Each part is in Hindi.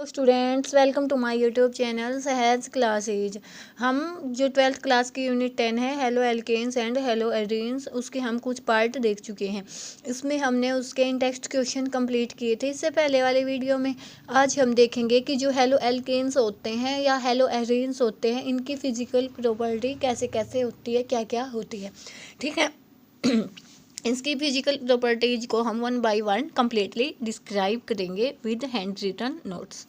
Students, welcome to my YouTube channel Sahaj classes. हम जो 12th क्लास की यूनिट 10 है halo alkanes and halo arenes, उसके हम कुछ पार्ट देख चुके हैं। इसमें हमने उसके इन टेक्स्ट क्वेश्चन कंप्लीट किए थे इससे पहले वाले वीडियो में। आज हम देखेंगे कि जो हेलो एल्केन्स होते हैं या हेलो एल्डीन्स होते हैं, इनकी फिजिकल प्रॉपर्टी कैसे कैसे होती है, क्या क्या होती है। ठीक है इसकी फिजिकल प्रॉपर्टीज को हम one by one completely describe करेंगे विद हैंड रिटन नोट्स।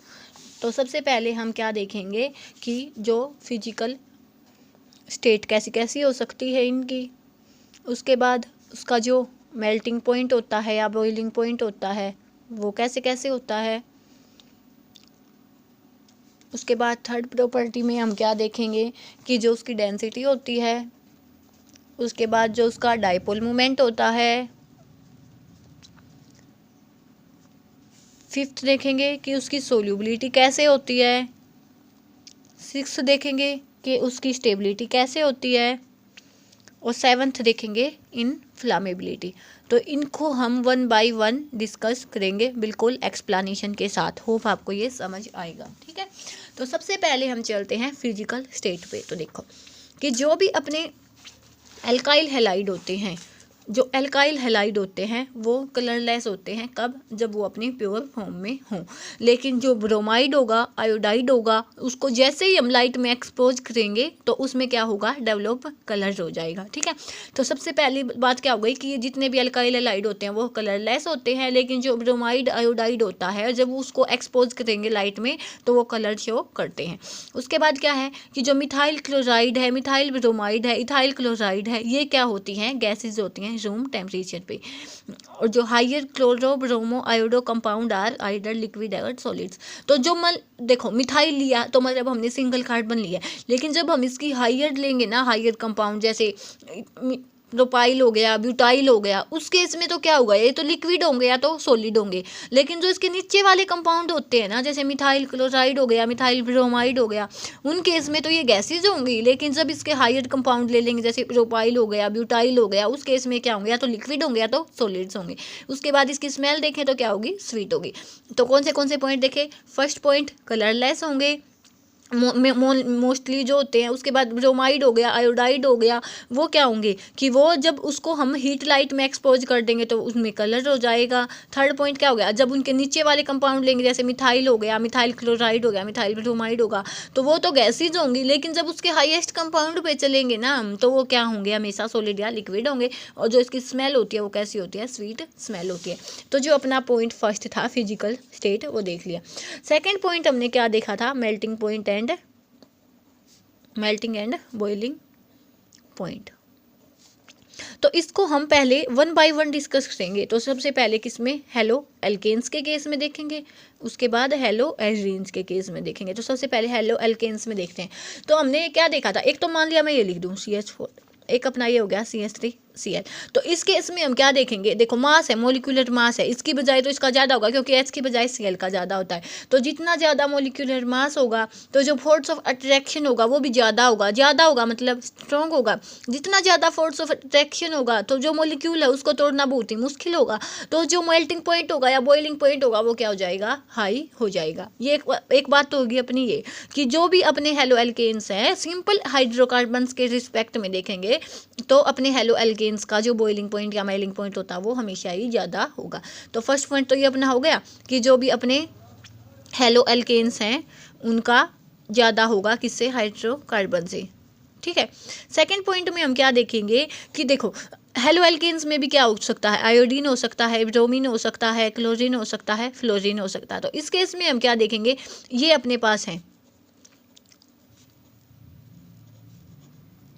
तो सबसे पहले हम क्या देखेंगे कि जो फिजिकल स्टेट कैसी कैसी हो सकती है इनकी। उसके बाद उसका जो मेल्टिंग पॉइंट होता है या बॉइलिंग पॉइंट होता है वो कैसे कैसे होता है। उसके बाद थर्ड प्रॉपर्टी में हम क्या देखेंगे कि जो उसकी डेंसिटी होती है। उसके बाद जो उसका डाइपोल मोमेंट होता है। फिफ्थ देखेंगे कि उसकी सोल्यूबिलिटी कैसे होती है। सिक्स्थ देखेंगे कि उसकी स्टेबिलिटी कैसे होती है। और सेवन्थ देखेंगे इनफ्लामेबिलिटी। तो इनको हम वन बाय वन डिस्कस करेंगे बिल्कुल एक्सप्लेनेशन के साथ। होप आपको ये समझ आएगा। ठीक है, तो सबसे पहले हम चलते हैं फिजिकल स्टेट पे। तो देखो कि जो भी अपने एल्काइल हैलाइड होते हैं, जो एल्काइल हैलाइड होते हैं वो कलरलेस होते हैं। कब? जब वो अपनी प्योर फॉर्म में हों। लेकिन जो ब्रोमाइड होगा, आयोडाइड होगा, उसको जैसे ही हम लाइट में एक्सपोज करेंगे तो उसमें क्या होगा, डेवलप कलर हो जाएगा। ठीक है, तो सबसे पहली बात क्या हो गई कि जितने भी एल्काइल हैलाइड होते हैं वो कलरलेस होते हैं। लेकिन जो ब्रोमाइड आयोडाइड होता है, जब उसको एक्सपोज करेंगे लाइट में तो वो कलर शो करते हैं। उसके बाद क्या है कि जो मिथाइल क्लोराइड है, मिथाइल ब्रोमाइड है, इथाइल क्लोराइड है, ये क्या होती हैं, गैसेज होती हैं रूम टेम्परेचर पे। और जो higher chloro bromo iodo compound are either liquid और सॉलिड्स। तो जो देखो मिथाइल लिया तो मतलब हमने सिंगल कार्बन लिया, लेकिन जब हम इसकी हायर लेंगे ना, हायर कंपाउंड जैसे प्रोपाइल हो गया, ब्यूटाइल हो गया, उस केस में तो क्या होगा, ये तो लिक्विड होंगे या तो सॉलिड होंगे। लेकिन जो इसके नीचे वाले कंपाउंड होते हैं ना, जैसे मिथाइल क्लोराइड हो गया, मिथाइल ब्रोमाइड हो गया, उन केस में तो ये गैसेज होंगी। लेकिन जब इसके हायर कंपाउंड ले लेंगे जैसे प्रोपाइल हो गया, ब्यूटाइल हो गया, उस केस में क्या होंगे, या तो लिक्विड होंगे या तो सॉलिड्स होंगे। उसके बाद इसकी स्मेल देखें तो क्या होगी, स्वीट होगी। तो कौन से पॉइंट देखें। फर्स्ट पॉइंट कलरलेस होंगे मोस्टली जो होते हैं। उसके बाद ब्रोमाइड हो गया, आयोडाइड हो गया, वो क्या होंगे कि वो जब उसको हम हीट लाइट में एक्सपोज कर देंगे तो उसमें कलर हो जाएगा। थर्ड पॉइंट क्या हो गया, जब उनके नीचे वाले कंपाउंड लेंगे जैसे मिथाइल हो गया, मिथाइल क्लोराइड हो गया, मिथाइल ब्रोमाइड होगा, तो वो तो गैसेज होंगी। लेकिन जब उसके हाईएस्ट कंपाउंड पे चलेंगे ना तो वो क्या होंगे, हमेशा सॉलिड या लिक्विड होंगे। और जो इसकी स्मेल होती है वो कैसी होती है, स्वीट स्मेल होती है। तो जो अपना पॉइंट फर्स्ट था फिजिकल स्टेट वो देख लिया। सेकेंड पॉइंट हमने क्या देखा था, मेल्टिंग एंड बॉइलिंग पॉइंट। तो इसको हम पहले वन बाय वन डिस्कस करेंगे। तो सबसे पहले किसमें, हेलो एल्केन्स के केस में देखेंगे, उसके बाद हेलो एल्डीन्स के केस में देखेंगे। तो सबसे पहले हेलो एल्केन्स में देखते हैं। तो हमने क्या देखा था, एक तो मान लिया मैं ये लिख दूँ CH4, एक अपना ये हो गया CH3Cl। तो इस केस में हम क्या देखेंगे, देखो मास है, मोलिकुलर मास है, इसकी बजाय तो इसका ज़्यादा होगा क्योंकि H की बजाय Cl का ज़्यादा होता है। तो जितना ज़्यादा मोलिकुलर मास होगा तो जो फोर्स ऑफ अट्रैक्शन होगा वो भी ज़्यादा होगा मतलब स्ट्रॉन्ग होगा। जितना ज़्यादा फोर्स ऑफ अट्रैक्शन होगा तो जो मोलिक्यूल है उसको तोड़ना बहुत ही मुश्किल होगा। तो जो मेल्टिंग पॉइंट होगा या बॉइलिंग पॉइंट होगा वो क्या हो जाएगा, हाई हो जाएगा। ये एक बात तो होगी अपनी ये कि जो भी अपने हेलो एल्केन्स हैं सिंपल हाइड्रोकार्बन्स के रिस्पेक्ट में देखेंगे तो अपने हेलो एल्केन्स का जो बॉइलिंग पॉइंट या मेल्टिंग पॉइंट होता है वो हमेशा ही ज़्यादा होगा। तो फर्स्ट पॉइंट तो ये अपना हो गया कि जो भी अपने हेलो एल्केन्स हैं उनका ज़्यादा होगा किससे, हाइड्रोकार्बन से। ठीक है, सेकंड पॉइंट में हम क्या देखेंगे कि देखो हेलो एल्केन्स में भी क्या हो सकता है, आयोडीन हो सकता है, ब्रोमीन हो सकता है, क्लोरीन हो सकता है, फ्लोरीन हो सकता है। तो इस केस में हम क्या देखेंगे, ये अपने पास हैं।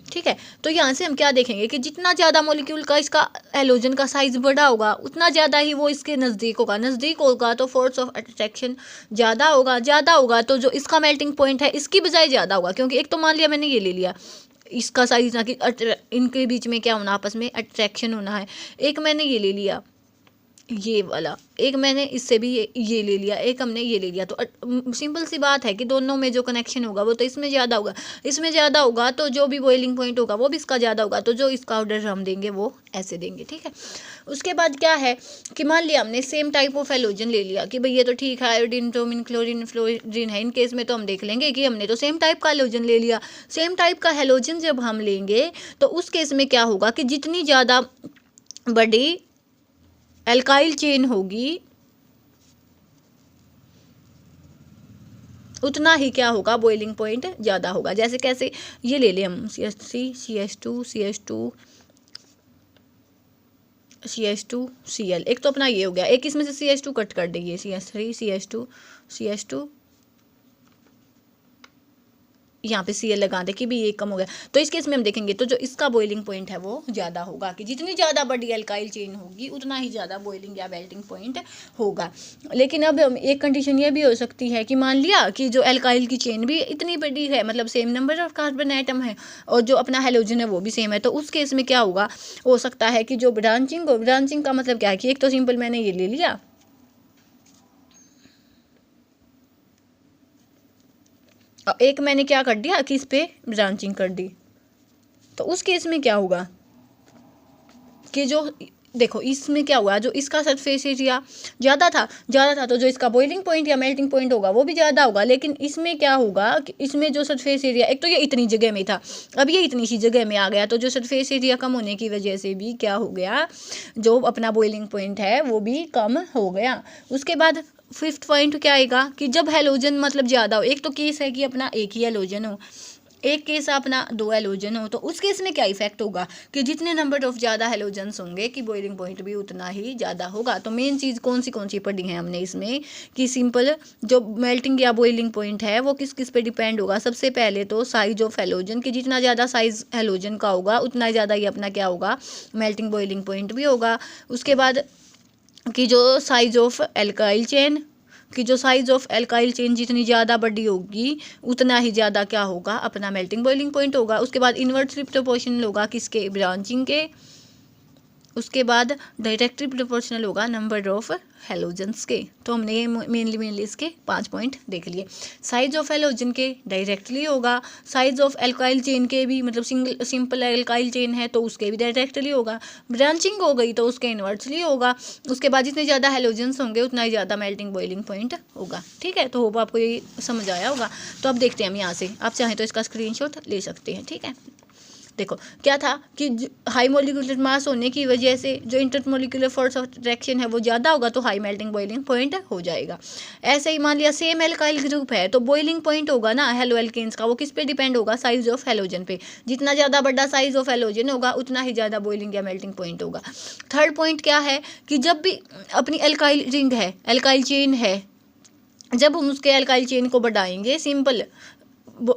ठीक है, तो यहाँ से हम क्या देखेंगे कि जितना ज़्यादा मॉलिक्यूल का इसका हैलोजन का साइज बड़ा होगा उतना ज़्यादा ही वो इसके नज़दीक होगा तो फोर्स ऑफ अट्रैक्शन ज़्यादा होगा तो जो इसका मेल्टिंग पॉइंट है इसकी बजाय ज़्यादा होगा। क्योंकि एक तो मान लिया मैंने ये ले लिया इसका साइज ना कि इनके बीच में क्या होना, आपस में अट्रैक्शन होना है। एक मैंने ये ले लिया ये वाला, एक मैंने इससे भी ये ले लिया, एक हमने ये ले लिया, तो सिंपल सी बात है कि दोनों में जो कनेक्शन होगा वो तो इसमें ज़्यादा होगा, इसमें ज़्यादा होगा तो जो भी बॉइलिंग पॉइंट होगा वो भी इसका ज़्यादा होगा, तो जो इसका ऑर्डर हम देंगे वो ऐसे देंगे। ठीक है, उसके बाद क्या है कि मान लिया हमने सेम टाइप ऑफ हैलोजन ले लिया कि भाई ये तो ठीक है, आयोडीन, ब्रोमीन, क्लोरीन, फ्लोरीन है, इन केस में तो हम देख लेंगे कि हमने तो सेम टाइप का हैलोजन ले लिया। सेम टाइप का हैलोजन जब हम लेंगे तो उस केस में क्या होगा कि जितनी ज़्यादा बड़ी एल्काइल चेन होगी उतना ही क्या होगा, बॉइलिंग पॉइंट ज़्यादा होगा। जैसे कैसे, ये ले लें हम CH3 CH2 CH2 CH2 Cl, एक तो अपना ये हो गया, एक इसमें से CH2 कट कर देंगे, CH3 CH2 CH2 यहाँ पे Cl लगा दे कि भी ये कम हो गया, तो इस केस में हम देखेंगे तो जो इसका बॉइलिंग पॉइंट है वो ज़्यादा होगा, कि जितनी ज़्यादा बड़ी एल्काइल चेन होगी उतना ही ज़्यादा बॉइलिंग या मेल्टिंग पॉइंट होगा। लेकिन अब एक कंडीशन ये भी हो सकती है कि मान लिया कि जो एल्काइल की चेन भी इतनी बड़ी है, मतलब same number of carbon atom है और जो अपना हैलोजन है वो भी सेम है, तो उस केस में क्या होगा, हो सकता है कि जो ब्रांचिंग हो, ब्रांचिंग का मतलब क्या है कि एक तो सिंपल मैंने ये ले लिया, एक मैंने क्या कर दिया कि इस पे ब्रांचिंग कर दी, तो उस केस में क्या होगा कि जो देखो इसमें क्या हुआ, जो इसका सरफेस एरिया ज़्यादा था तो जो इसका बॉइलिंग पॉइंट या मेल्टिंग पॉइंट होगा वो भी ज़्यादा होगा। लेकिन इसमें क्या होगा कि इसमें जो सरफेस एरिया, एक तो ये इतनी जगह में था, अब ये इतनी सी जगह में आ गया, तो जो सरफेस एरिया कम होने की वजह से भी क्या हो गया, जो अपना बॉइलिंग पॉइंट है वो भी कम हो गया। उसके बाद फिफ्थ पॉइंट क्या आएगा कि जब हैलोजन मतलब ज़्यादा हो, एक तो केस है कि अपना एक ही हैलोजन हो, एक केस अपना दो हैलोजन हो, तो उस केस में क्या इफेक्ट होगा कि जितने नंबर ऑफ ज़्यादा हैलोजन्स होंगे कि बॉइलिंग पॉइंट भी उतना ही ज़्यादा होगा। तो मेन चीज़ कौन सी पढ़ी है हमने इसमें कि सिंपल जो मेल्टिंग या बॉइलिंग पॉइंट है वो किस किस पे डिपेंड होगा। सबसे पहले तो साइज ऑफ हैलोजन, कि जितना ज़्यादा साइज हैलोजन का होगा उतना ज़्यादा ही अपना क्या होगा, मेल्टिंग बॉइलिंग पॉइंट भी होगा। उसके बाद कि जो साइज ऑफ एल्काइल चेन, कि जो साइज ऑफ एल्काइल चेन जितनी ज़्यादा बड़ी होगी उतना ही ज़्यादा क्या होगा, अपना मेल्टिंग बॉइलिंग पॉइंट होगा। उसके बाद इन्वर्सली प्रोपोर्शनल होगा किसके, ब्रांचिंग के। उसके बाद डायरेक्टली प्रोपोर्शनल होगा नंबर ऑफ हैलोजन्स के। तो हमने ये मेनली इसके 5 पॉइंट देख लिए। साइज ऑफ हैलोजन के डायरेक्टली होगा, साइज ऑफ एल्काइल चेन के भी, मतलब सिंपल एल्काइल चेन है तो उसके भी डायरेक्टली होगा, ब्रांचिंग हो गई तो उसके इन्वर्सली होगा। उसके बाद जितने ज़्यादा हैलोजन्स होंगे उतना ही ज़्यादा मेल्टिंग बॉइलिंग पॉइंट होगा। ठीक है, तो होप आपको ये समझ आया होगा। तो अब देखते हैं हम यहाँ से, आप चाहें तो इसका स्क्रीनशॉट ले सकते हैं। ठीक है, देखो क्या था कि हाई मोलिकुलर मास होने की वजह से जो इंटरमोलिकुलर फोर्स ऑफ अट्रैक्शन है वो ज़्यादा होगा, तो हाई मेल्टिंग बॉइलिंग पॉइंट हो जाएगा। ऐसे ही मान लिया सेम एल्काइल ग्रुप है तो बॉइलिंग पॉइंट होगा ना हेलो एल्केन्स का, वो किस पे डिपेंड होगा, साइज ऑफ हैलोजन पे। जितना ज़्यादा बड़ा साइज ऑफ हैलोजन होगा उतना ही ज़्यादा बॉइलिंग या मेल्टिंग पॉइंट होगा। थर्ड पॉइंट क्या है कि जब भी अपनी एल्काइल रिंग है, एल्काइल चेन है, जब हम उसके एल्काइल चेन को बढ़ाएंगे, सिंपल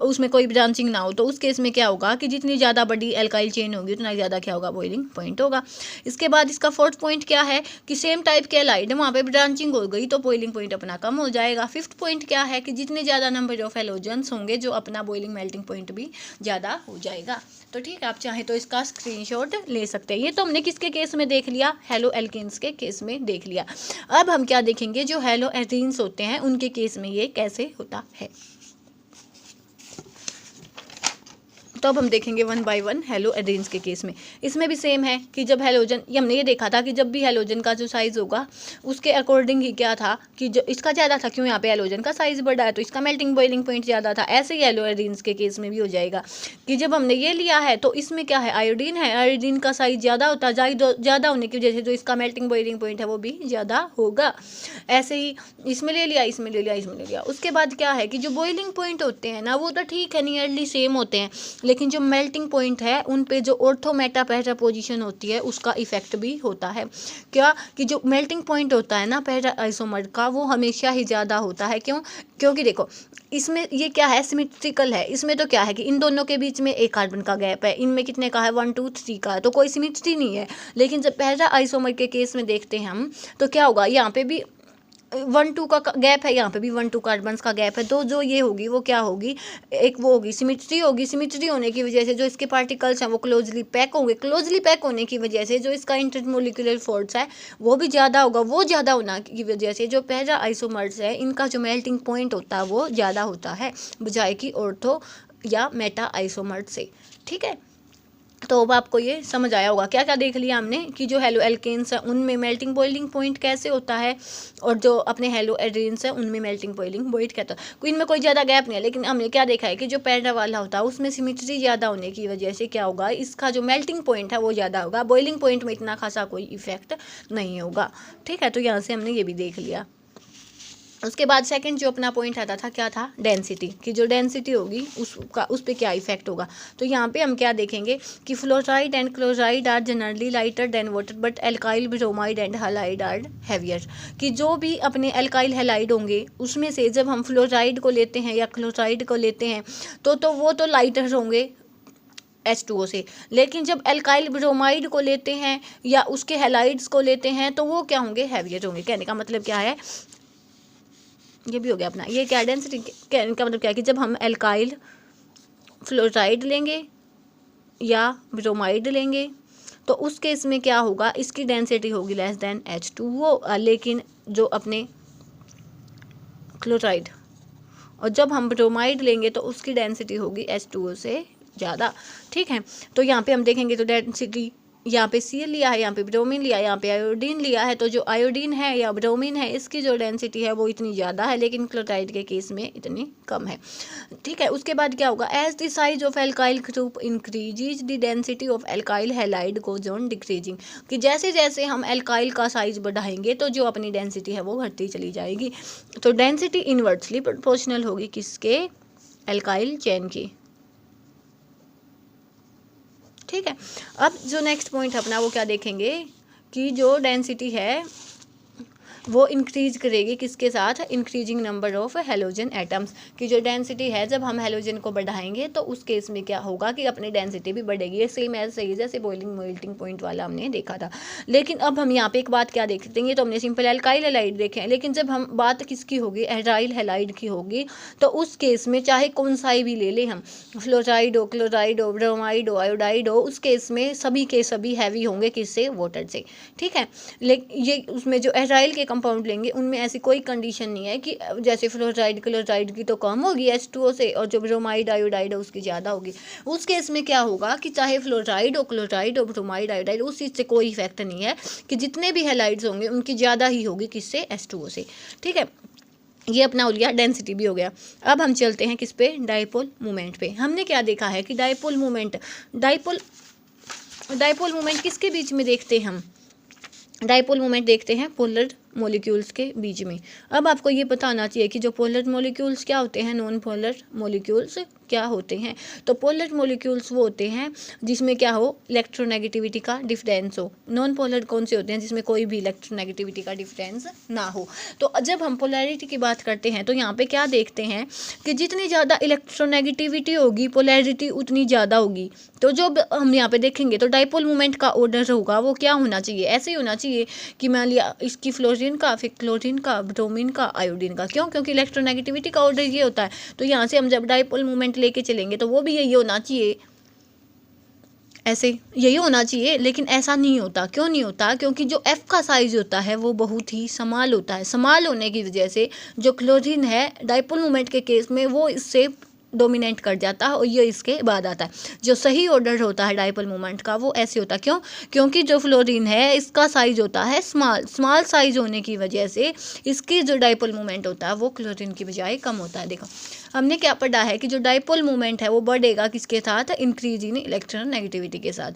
उसमें कोई ब्रांचिंग ना हो, तो उस केस में क्या होगा कि जितनी ज़्यादा बड़ी एल्काइल चेन होगी उतना ज़्यादा क्या होगा, बॉइलिंग पॉइंट होगा। इसके बाद इसका फोर्थ पॉइंट क्या है कि सेम टाइप के एलाइड वहाँ पे ब्रांचिंग हो गई तो बॉइलिंग पॉइंट अपना कम हो जाएगा। फिफ्थ पॉइंट क्या है कि जितने ज़्यादा नंबर ऑफ हैलोजन्स होंगे जो अपना बॉइलिंग मेल्टिंग पॉइंट भी ज़्यादा हो जाएगा। तो ठीक है, आप चाहें तो इसका स्क्रीनशॉट ले सकते हैं। ये तो हमने किसके केस में देख लिया, हेलो एल्केन्स के केस में देख लिया। अब हम क्या देखेंगे, जो हेलो एथीन्स होते हैं उनके केस में ये कैसे होता है। तो अब हम देखेंगे 1 बाय 1 हेलो एथीन्स के केस में। इसमें भी सेम है कि जब हैलोजन, ये हमने ये देखा था कि जब भी हैलोजन का जो साइज़ होगा उसके अकॉर्डिंग ही क्या था कि जो इसका ज़्यादा था, क्यों यहाँ पे हैलोजन का साइज़ बड़ा है तो इसका मेल्टिंग बॉइलिंग पॉइंट ज़्यादा था। ऐसे ही हेलो एथीन्स के केस में भी हो जाएगा कि जब हमने ये लिया है तो इसमें क्या है, आयोडीन है, आयोडीन का साइज़ ज़्यादा होता है, ज़्यादा होने की वजह से जो इसका मेल्टिंग बॉइलिंग पॉइंट है वो भी ज़्यादा होगा। ऐसे ही इसमें ले लिया, इसमें ले लिया, इसमें ले लिया। उसके बाद क्या है कि जो बॉइलिंग पॉइंट होते हैं ना वो तो ठीक है, नियरली सेम होते हैं, लेकिन जो मेल्टिंग पॉइंट है उन पे जो ऑर्थो मेटा पैरा पोजीशन होती है उसका इफेक्ट भी होता है। क्या कि जो मेल्टिंग पॉइंट होता है ना पैरा आइसोमर का वो हमेशा ही ज़्यादा होता है। क्यों, क्योंकि देखो इसमें ये क्या है, सिमेट्रिकल है। इसमें तो क्या है कि इन दोनों के बीच में एक कार्बन का गैप है, इनमें कितने का है, 1 2 3 का है, तो कोई सिमेट्री नहीं है। लेकिन जब पैरा आइसोमर के केस में देखते हैं हम तो क्या होगा, यहाँ पे भी 1-2 का गैप है, यहाँ पे भी 1-2 कार्बन्स का गैप है, तो जो ये होगी वो क्या होगी, एक वो होगी सिमिट्री होगी। सिमिट्री होने की वजह से जो इसके पार्टिकल्स हैं वो क्लोजली पैक होंगे, क्लोजली पैक होने की वजह से जो इसका इंटरमोलिकुलर फोर्स है वो भी ज़्यादा होगा। वो ज़्यादा होने की वजह से जो पैरा आइसोमर्स है इनका जो मेल्टिंग पॉइंट होता है वो ज़्यादा होता है बजाय कि ऑर्थो या मेटा आइसोमर्स से। ठीक है, तो अब आपको ये समझ आया होगा। क्या क्या देख लिया हमने कि जो हेलो एल्केन्स हैं उनमें मेल्टिंग बॉइलिंग पॉइंट कैसे होता है, और जो अपने हेलो एड्रीन्स हैं उनमें मेल्टिंग बॉइलिंग पॉइंट कहता है। इनमें कोई ज़्यादा गैप नहीं है, लेकिन हमने क्या देखा है कि जो पैरा वाला होता है उसमें सिमिट्री ज़्यादा होने की वजह से क्या होगा, इसका जो मेल्टिंग पॉइंट है वो ज़्यादा होगा, बॉइलिंग पॉइंट में इतना खासा कोई इफेक्ट नहीं होगा। ठीक है, तो यहाँ से हमने ये भी देख लिया। उसके बाद सेकंड जो अपना पॉइंट आता था क्या था, डेंसिटी, कि जो डेंसिटी होगी उसका उस पर क्या इफेक्ट होगा। तो यहाँ पे हम क्या देखेंगे कि fluoride and chloride are generally lighter than water but alkyl bromide and halide are heavier, कि जो भी अपने एल्काइल हैलाइड होंगे उसमें से जब हम फ्लोराइड को लेते हैं या क्लोराइड को लेते हैं तो वो तो लाइटर होंगे H2O से, लेकिन जब एल्काइल ब्रोमाइड को लेते हैं या उसके हैलाइड्स को लेते हैं तो वो क्या होंगे, हैवियर होंगे। कहने का मतलब क्या है, ये भी हो गया अपना, ये क्या डेंसिटी कहने का मतलब क्या है कि जब हम एल्काइल फ्लोराइड लेंगे या ब्रोमाइड लेंगे तो उस केस में क्या होगा, इसकी डेंसिटी होगी लेस देन H2O, लेकिन जो अपने क्लोराइड और जब हम ब्रोमाइड लेंगे तो उसकी डेंसिटी होगी H2O से ज़्यादा। ठीक है, तो यहाँ पे हम देखेंगे तो डेंसिटी यहाँ पे Cl लिया है, यहाँ पे ब्रोमीन लिया है, यहाँ पे आयोडीन लिया है, तो जो आयोडीन है या ब्रोमीन है इसकी जो डेंसिटी है वो इतनी ज़्यादा है, लेकिन क्लोराइड के केस में इतनी कम है। ठीक है, उसके बाद क्या होगा, as the size of alkyl group increases the density of alkyl halide goes on decreasing, कि जैसे जैसे हम एल्काइल का साइज बढ़ाएंगे तो जो अपनी डेंसिटी है वो घटती चली जाएगी। तो डेंसिटी इनवर्सली प्रोपोर्शनल होगी किसके, एल्काइल चेन की। ठीक है, अब जो नेक्स्ट पॉइंट अपना वो क्या देखेंगे कि जो डेंसिटी है वो इंक्रीज करेगी किसके साथ, increasing number of halogen atoms, की जो डेंसिटी है जब हम हेलोजन को बढ़ाएंगे तो उस केस में क्या होगा कि अपनी डेंसिटी भी बढ़ेगी। सेम ऐसे ही जैसे बॉइलिंग मेल्टिंग पॉइंट वाला हमने देखा था। लेकिन अब हम यहाँ पे एक बात क्या देखते हैं, तो हमने सिंपल एल्काइल हैलाइड देखे हैं, लेकिन जब हम बात किसकी होगी, एल्काइल हैलाइड की होगी, तो उस केस में चाहे कौन सा भी ले लें हम, फ्लोराइड हो, क्लोराइड हो, ब्रोमाइड हो, आयोडाइड हो, उस केस में सभी के सभी हैवी होंगे किससे, वाटर से। ठीक है, लेकिन ये उसमें जो एल्काइल के कंपाउंड लेंगे उनमें ऐसी कोई कंडीशन नहीं है कि जैसे फ्लोराइड क्लोराइड की तो कम होगी H2O से और जो ब्रोमाइड आयोडाइड है उसकी ज़्यादा होगी। उस केस में क्या होगा कि चाहे फ्लोराइड हो, क्लोराइड हो, ब्रोमाइड आयोडाइड, उस चीज़ से कोई इफेक्ट नहीं है कि जितने भी हैलाइड्स होंगे उनकी ज़्यादा ही होगी किससे, H2O से। ठीक है, ये अपना हो गया, डेंसिटी भी हो गया। अब हम चलते हैं किस पे, डाइपोल मोमेंट पे। हमने क्या देखा है कि डाइपोल मोमेंट किसके बीच में देखते हैं हम, डाइपोल मोमेंट देखते हैं पोलर मॉलिक्यूल्स के बीच में। अब आपको ये पता होना चाहिए कि जो पोलर मॉलिक्यूल्स क्या होते हैं, नॉन पोलर मॉलिक्यूल्स क्या होते हैं। तो पोलर मॉलिक्यूल्स वो होते हैं जिसमें क्या हो, इलेक्ट्रोनेगेटिविटी का डिफरेंस हो। नॉन पोलर कौन से होते हैं, जिसमें कोई भी इलेक्ट्रोनेगेटिविटी का डिफरेंस ना हो। तो जब हम पोलैरिटी की बात करते हैं तो यहाँ पे क्या देखते हैं कि जितनी ज़्यादा इलेक्ट्रोनेगेटिविटी होगी पोलैरिटी उतनी ज़्यादा होगी। तो जो हम यहाँ पे देखेंगे तो डाइपोल मोमेंट का ऑर्डर होगा वो क्या होना चाहिए, ऐसे ही होना चाहिए कि मान लिया इसकी फ्लोरीन का, फिर क्लोरीन का, ब्रोमीन का, आयोडीन का। क्यों, क्योंकि इलेक्ट्रोनेगेटिविटी का ऑर्डर ये होता है। तो यहाँ से हम जब डाइपोल मोमेंट लेके चलेंगे तो वो भी यही होना चाहिए, ऐसे यही होना चाहिए, लेकिन ऐसा नहीं होता। क्यों नहीं होता, क्योंकि जो F का साइज होता है वो बहुत ही स्मॉल होता है। स्मॉल होने की वजह से जो क्लोरीन है डाइपोल मोमेंट के केस में वो इससे डोमिनेट कर जाता है और ये इसके बाद आता है। जो सही ऑर्डर होता है डाइपोल मोमेंट का वो ऐसे होता है। क्यों, क्योंकि जो फ्लोरीन है इसका साइज होता है स्मॉल साइज होने की वजह से इसकी जो डाइपोल मोमेंट होता है वो क्लोरीन की बजाय कम होता है। देखो हमने क्या पढ़ा है कि जो डाइपोल मोमेंट है वो बढ़ेगा किसके साथ, इंक्रीज इन इलेक्ट्रोनेगेटिविटी के साथ।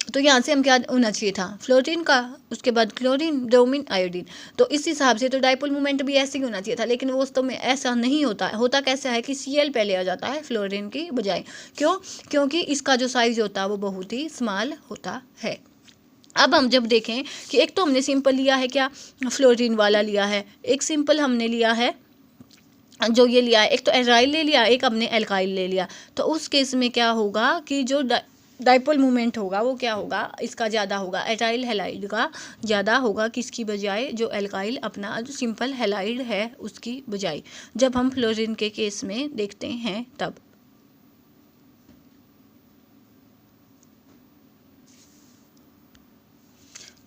तो यहाँ से हम क्या होना चाहिए था, फ्लोरीन का, उसके बाद क्लोरीन, ब्रोमीन, आयोडीन। तो इस हिसाब से तो डाइपोल मोमेंट भी ऐसे ही होना चाहिए था, लेकिन वो वास्तव में ऐसा नहीं होता है। होता कैसा है कि Cl पहले आ जाता है फ्लोरीन की बजाय। क्यों, क्योंकि इसका जो साइज होता है वो बहुत ही स्मॉल होता है। अब हम जब देखें कि एक तो हमने सिंपल लिया है क्या, फ्लोरीन वाला लिया है, एक सिंपल हमने लिया है जो ये लिया है, एक तो एराइल ले लिया, एक हमने एल्काइल ले लिया। तो उस केस में क्या होगा कि जो डाइपोल मूवमेंट होगा वो क्या होगा, इसका ज़्यादा होगा, एटाइल हैलाइड का ज़्यादा होगा किसकी बजाय, जो एल्काइल अपना जो सिंपल हैलाइड है उसकी बजाय, जब हम फ्लोरीन के केस में देखते हैं तब।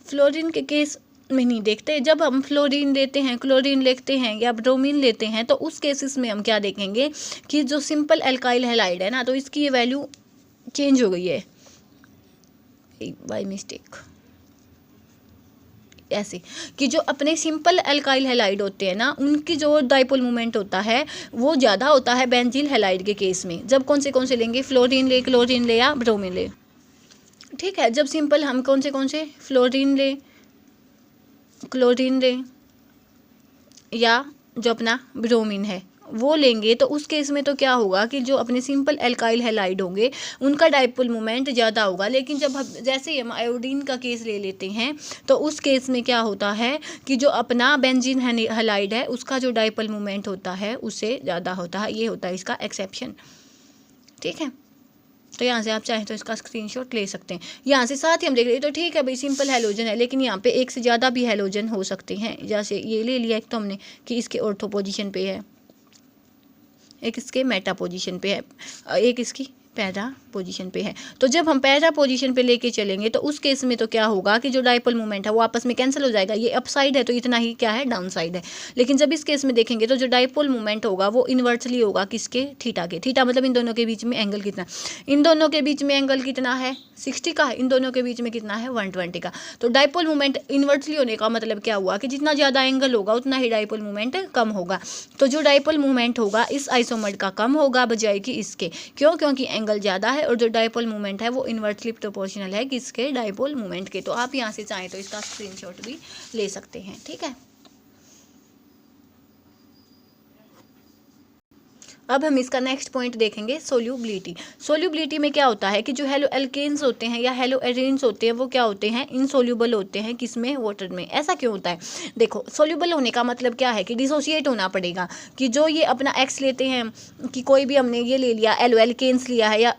फ्लोरीन के केस में नहीं देखते, जब हम फ्लोरीन लेते हैं, क्लोरीन लेते हैं या ब्रोमीन लेते हैं, तो उस केसेस में हम क्या देखेंगे कि जो सिंपल एल्काइल हैलाइड है ना, तो इसकी ये वैल्यू चेंज हो गई है बाय मिस्टेक, ऐसे कि जो अपने सिंपल एल्काइल हैलाइड होते हैं ना, उनकी जो डाइपोल मूवमेंट होता है वो ज़्यादा होता है बेंजील हैलाइड के केस में। जब कौन से लेंगे, फ्लोरीन ले, क्लोरीन ले या ब्रोमीन ले, ठीक है। जब सिंपल हम कौन से फ्लोरीन ले, क्लोरीन ले या जो अपना ब्रोमीन है वो लेंगे, तो उस केस में तो क्या होगा कि जो अपने सिंपल एल्काइल हैलाइड होंगे उनका डाइपोल मोमेंट ज़्यादा होगा। लेकिन जब हम जैसे ही हम आयोडीन का केस ले लेते हैं तो उस केस में क्या होता है कि जो अपना बेंजीन हैलाइड है उसका जो डाइपोल मोमेंट होता है उससे ज़्यादा होता है। ये होता है इसका एक्सेप्शन, ठीक है। तो यहाँ से आप चाहें तो इसका स्क्रीनशॉट ले सकते हैं। यहाँ से साथ ही हम देख रहे हैं तो ठीक है भाई, सिंपल हैलोजन है, लेकिन यहाँ पे एक से ज़्यादा भी हैलोजन हो सकते हैं। जैसे ये ले लिया एक तो हमने कि इसके ऑर्थो पोजीशन पे है, एक इसके मेटा पोजीशन पे है, एक इसकी पैरा पोजीशन पे है। तो जब हम पैरा पोजीशन पे लेके चलेंगे तो उस केस में तो क्या होगा कि जो डाइपोल मोमेंट है वो आपस में कैंसिल हो जाएगा। ये अप साइड है तो इतना ही क्या है, डाउन साइड है। लेकिन जब इस केस में देखेंगे तो जो डाइपोल मोमेंट होगा वो इन्वर्सली होगा किसके, थीटा के। थीटा मतलब इन दोनों के बीच में एंगल कितना, इन दोनों के बीच में एंगल कितना है 60 का, इन दोनों के बीच में कितना है 120 का। तो डाइपोल मोमेंट इन्वर्सली होने का मतलब क्या हुआ कि जितना ज़्यादा एंगल होगा उतना ही डाइपोल मोमेंट कम होगा। तो जो डाइपोल मोमेंट होगा इस आइसोमर का कम होगा बजाय कि इसके, क्यों, क्योंकि एंगल ज़्यादा है और जो डाइपोल मोमेंट है वो इन्वर्सली प्रोपोर्शनल है किसके, डाइपोल मोमेंट के। तो आप यहाँ से चाहें तो इसका स्क्रीनशॉट भी ले सकते हैं, ठीक है। अब हम इसका नेक्स्ट पॉइंट देखेंगे, सोल्यूबिलिटी। सोल्यूबिलिटी में क्या होता है कि जो हेलो एल्केन्स होते हैं या हेलो एरेन्स होते हैं वो क्या होते हैं, इनसोल्यूबल होते हैं किसमें, वाटर में। ऐसा क्यों होता है, देखो सोल्यूबल होने का मतलब क्या है कि डिसोशिएट होना पड़ेगा। कि जो ये अपना एक्स लेते हैं, कि कोई भी हमने ये ले लिया एलो एल्केन्स लिया है या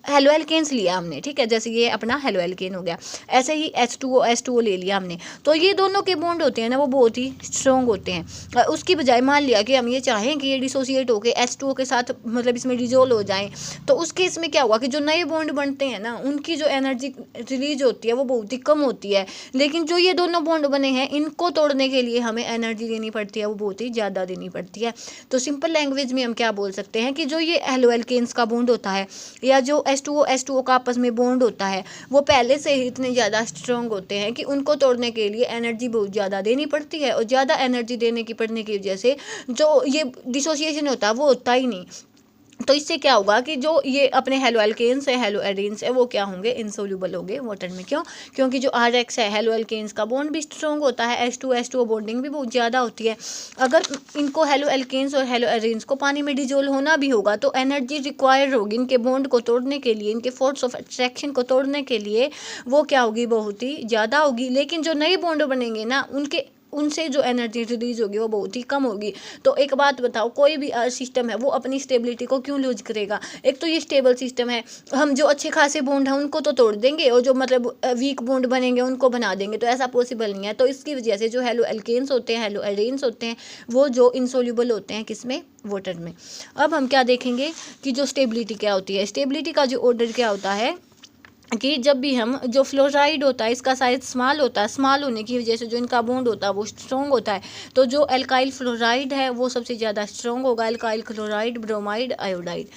हेलो एल्केन्स लिया हमने, ठीक है, जैसे ये अपना हेलो एल्केन हो गया। ऐसे ही H2O ले लिया हमने, तो ये दोनों के बॉन्ड होते हैं ना वो बहुत ही स्ट्रॉन्ग होते हैं। उसकी बजाय मान लिया कि हम ये चाहें कि ये डिसोसिएट होकर H2O के साथ मतलब इसमें डिजोल्व हो जाएं, तो उस केस में क्या हुआ कि जो नए बॉन्ड बनते हैं ना उनकी जो एनर्जी रिलीज होती है वो बहुत ही कम होती है। लेकिन जो ये दोनों बॉन्ड बने हैं इनको तोड़ने के लिए हमें एनर्जी देनी पड़ती है, वो बहुत ही ज़्यादा देनी पड़ती है। तो सिंपल लैंग्वेज में हम क्या बोल सकते हैं कि जो ये हेलो एल्केन्स का बॉन्ड होता है या जो H2O का आपस में बॉन्ड होता है वो पहले से ही इतने ज़्यादा स्ट्रॉन्ग होते हैं कि उनको तोड़ने के लिए एनर्जी बहुत ज़्यादा देनी पड़ती है। और ज़्यादा एनर्जी देने की पड़ने की वजह से जो ये डिसोसिएशन होता है वो होता ही नहीं। तो इससे क्या होगा कि जो ये अपने हेलो एल्केन्स है, हेलो एरीन्स है, वो क्या होंगे, इनसोल्यूबल होंगे वाटर में। क्यों, क्योंकि जो RX है हेलो एल्केन्स का बॉन्ड भी स्ट्रॉन्ग होता है, H2 बॉन्डिंग भी बहुत ज़्यादा होती है। अगर इनको हेलो एल्केन्स और हेलो एरीन्स को पानी में डिजोल्व होना भी होगा तो एनर्जी रिक्वायर्ड होगी इनके बॉन्ड को तोड़ने के लिए, इनके फोर्स ऑफ अट्रैक्शन को तोड़ने के लिए, वो क्या होगी, बहुत ही ज़्यादा होगी। लेकिन जो नए बॉन्ड बनेंगे ना उनसे जो एनर्जी रिलीज होगी वो बहुत ही कम होगी। तो एक बात बताओ, कोई भी सिस्टम है वो अपनी स्टेबिलिटी को क्यों लूज करेगा। एक तो ये स्टेबल सिस्टम है, हम जो अच्छे खासे बॉन्ड हैं उनको तो तोड़ देंगे और जो मतलब वीक बॉन्ड बनेंगे उनको बना देंगे, तो ऐसा पॉसिबल नहीं है। तो इसकी वजह से जो हेलो एल्केन्स होते हैं, हेलो एरेन्स होते हैं, वो जो इनसोल्यूबल होते हैं किसमें, वाटर में। अब हम क्या देखेंगे कि जो स्टेबिलिटी क्या होती है। स्टेबिलिटी का जो ऑर्डर क्या होता है कि जब भी हम जो फ्लोराइड होता है इसका साइज स्मॉल होता है, स्मॉल होने की वजह से जो इनका बॉन्ड होता है वो स्ट्रॉन्ग होता है। तो जो एल्काइल फ्लोराइड है वो सबसे ज़्यादा स्ट्रॉन्ग होगा, एल्काइल क्लोराइड, ब्रोमाइड, आयोडाइड।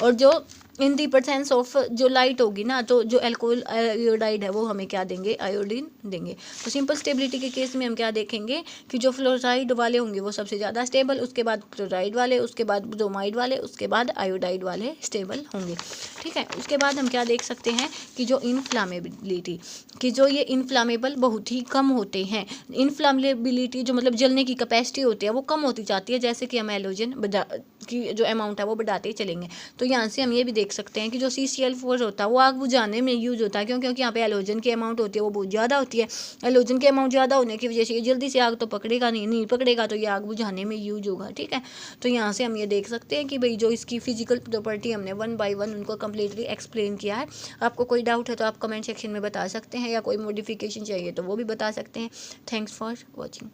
और जो इन दी परसेंस ऑफ जो लाइट होगी ना, तो जो एल्कोहल आयोडाइड है वो हमें क्या देंगे, आयोडीन देंगे। तो सिंपल स्टेबिलिटी के केस में हम क्या देखेंगे कि जो फ्लोराइड वाले होंगे वो सबसे ज़्यादा स्टेबल, उसके बाद क्लोराइड वाले, उसके बाद ब्रोमाइड वाले, उसके बाद आयोडाइड वाले स्टेबल होंगे, ठीक है। उसके बाद हम क्या देख सकते हैं कि जो इनफ्लामेबिलिटी, कि जो ये इनफ्लामेबल बहुत ही कम होते हैं। इनफ्लामेबिलिटी जो मतलब जलने की कैपेसिटी होती है वो कम होती जाती है जैसे कि हम हैलोजन की जो अमाउंट है वो बढ़ाते चलेंगे। तो यहाँ से हम ये भी देख सकते हैं कि जो CCl4 होता है वो आग बुझाने में यूज होता है, क्योंकि यहाँ पे हैलोजन की अमाउंट होती है वो बहुत ज़्यादा होती है। हैलोजन की अमाउंट ज़्यादा होने की वजह से ये जल्दी से आग तो पकड़ेगा नहीं पकड़ेगा तो ये आग बुझाने में यूज होगा। ठीक है, तो यहाँ से हम ये देख सकते हैं कि भाई जो इसकी फिजिकल प्रॉपर्टी हमने 1 बाय 1 उनको कम्प्लीटली एक्सप्लेन किया है। आपको कोई डाउट है तो आप कमेंट सेक्शन में बता सकते हैं, या कोई मॉडिफिकेशन चाहिए तो वो भी बता सकते हैं। Thanks for watching.